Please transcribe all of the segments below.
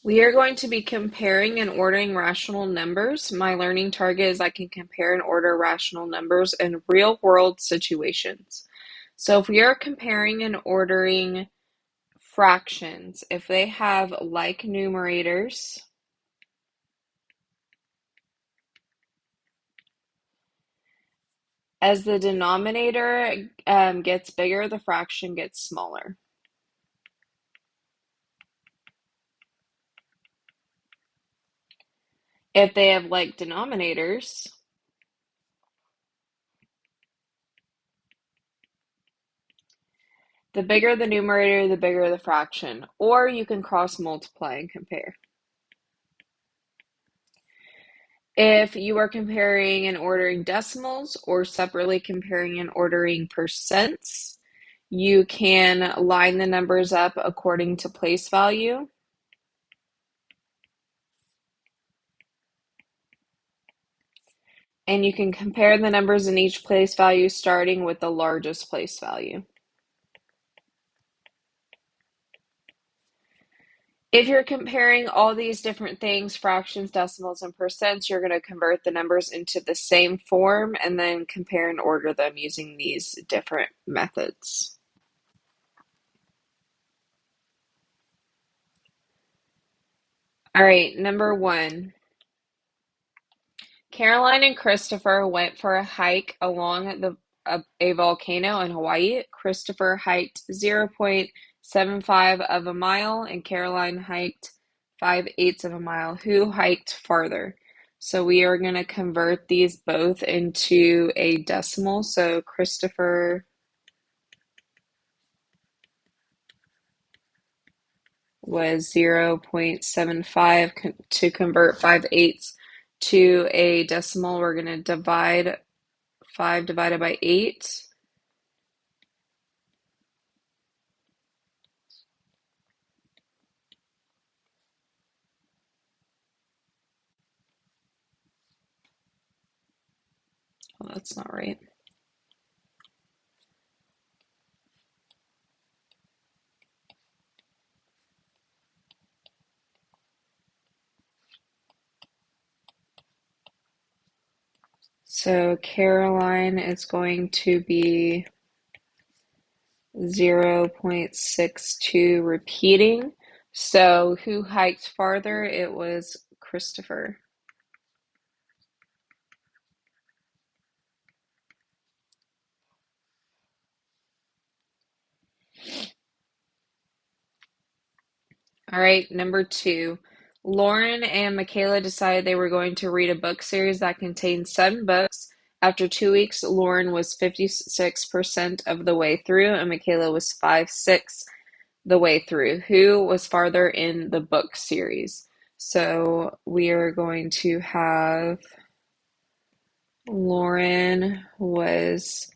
We are going to be comparing and ordering rational numbers. My learning target is I can compare and order rational numbers in real-world situations. So if we are comparing and ordering fractions, if they have like numerators, as the denominator gets bigger, the fraction gets smaller. If they have like denominators, the bigger the numerator, the bigger the fraction. Or you can cross multiply and compare. If you are comparing and ordering decimals or separately comparing and ordering percents, you can line the numbers up according to place value. And you can compare the numbers in each place value starting with the largest place value. If you're comparing all these different things, fractions, decimals, and percents, you're going to convert the numbers into the same form and then compare and order them using these different methods. All right, number 1. Caroline and Christopher went for a hike along a volcano in Hawaii. Christopher hiked 0.75 of a mile and Caroline hiked 5/8 of a mile. Who hiked farther? So we are going to convert these both into a decimal. So Christopher was 0.75. To convert 5/8 to a decimal, we're going to divide 5 divided by 8. Oh, that's not right. So Caroline is going to be 0.62 repeating. So who hiked farther? It was Christopher. All right, number 2. Lauren and Michaela decided they were going to read a book series that contained 7 books. After 2 weeks, Lauren was 56% of the way through, and Michaela was 5/6 the way through. Who was farther in the book series? So we are going to have Lauren was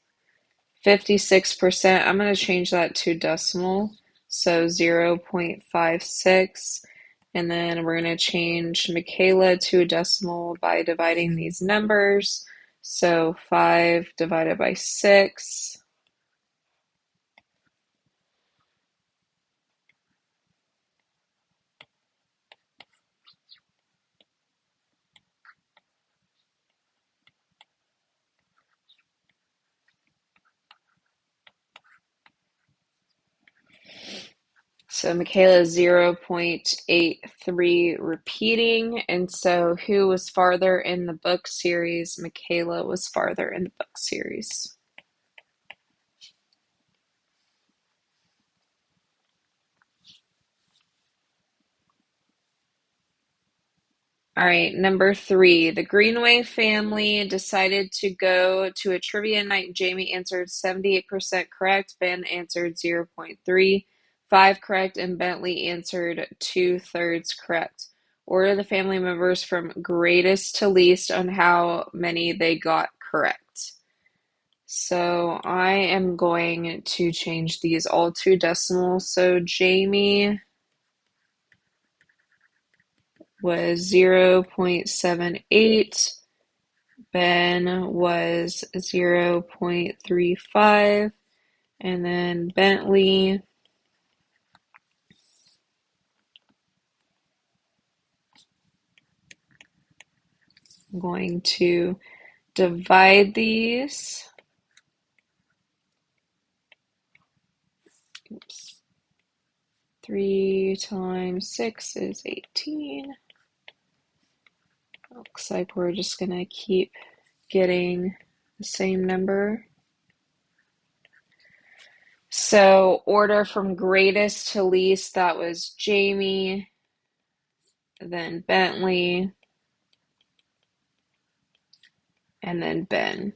56%. I'm going to change that to decimal. So 0.56. And then we're going to change Michaela to a decimal by dividing these numbers. So 5 divided by 6. So Michaela is 0.83 repeating. And so who was farther in the book series? Michaela was farther in the book series. All right, number 3. The Greenway family decided to go to a trivia night. Jamie answered 78% correct. Ben answered 0.35 correct. And Bentley answered 2/3 correct. Order the family members from greatest to least on how many they got correct. So I am going to change these all to decimals. So Jamie was 0.78. Ben was 0.35, and then Bentley I'm going to divide these. Oops. 3 times 6 is 18. Looks like we're just going to keep getting the same number. So order from greatest to least, that was Jamie, then Bentley, and then Ben.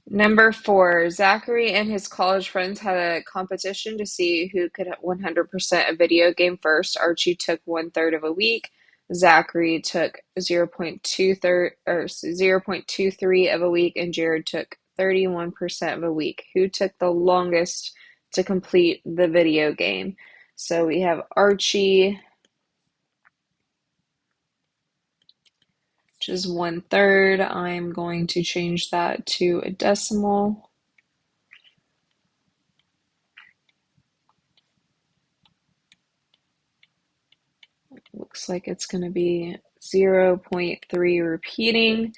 Number 4, Zachary and his college friends had a competition to see who could 100% a video game first. Archie took 1/3 of a week. Zachary took 0.23 of a week, and Jared took 31% of a week. Who took the longest to complete the video game? So we have Archie, which is 1/3. I'm going to change that to a decimal. Looks like it's going to be 0.3 repeating.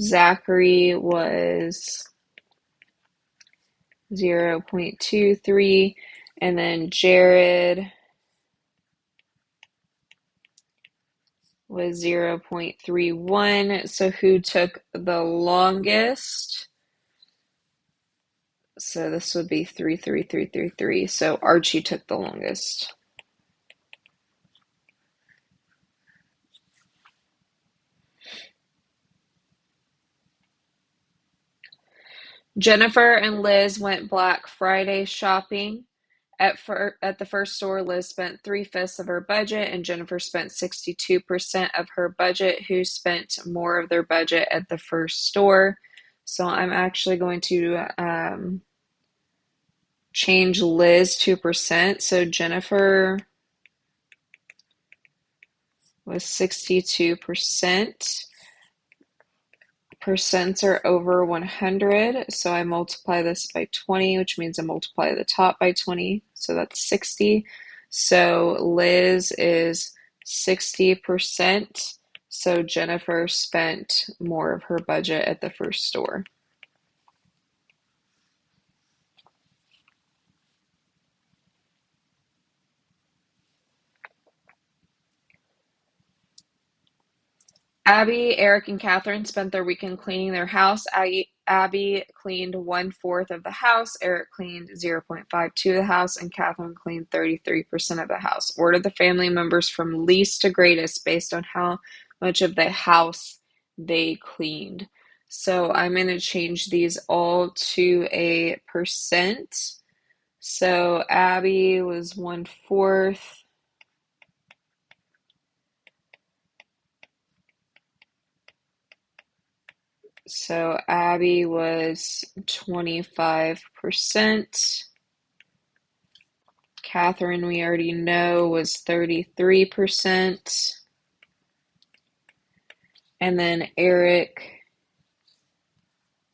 Zachary was 0.23, and then Jared was 0.31. So who took the longest? So this would be 3, 3, 3, 3, 3. So Archie took the longest. Jennifer and Liz went Black Friday shopping. At the first store, Liz spent 3/5 of her budget, and Jennifer spent 62% of her budget. Who spent more of their budget at the first store? So I'm actually going to change Liz to percent. So Jennifer was 62%. Percents are over 100, so I multiply this by 20, which means I multiply the top by 20, so that's 60. So Liz is 60%, so Jennifer spent more of her budget at the first store. Abby, Eric, and Catherine spent their weekend cleaning their house. Abby cleaned 1/4 of the house, Eric cleaned 0.52 of the house, and Catherine cleaned 33% of the house. Order the family members from least to greatest based on how much of the house they cleaned. So I'm going to change these all to a percent. So Abby was 1/4. So Abby was 25%. Catherine, we already know, was 33%. And then Eric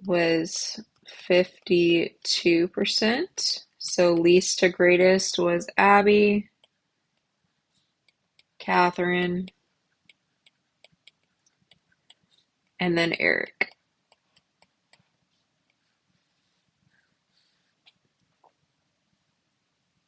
was 52%. So least to greatest was Abby, Catherine, and then Eric.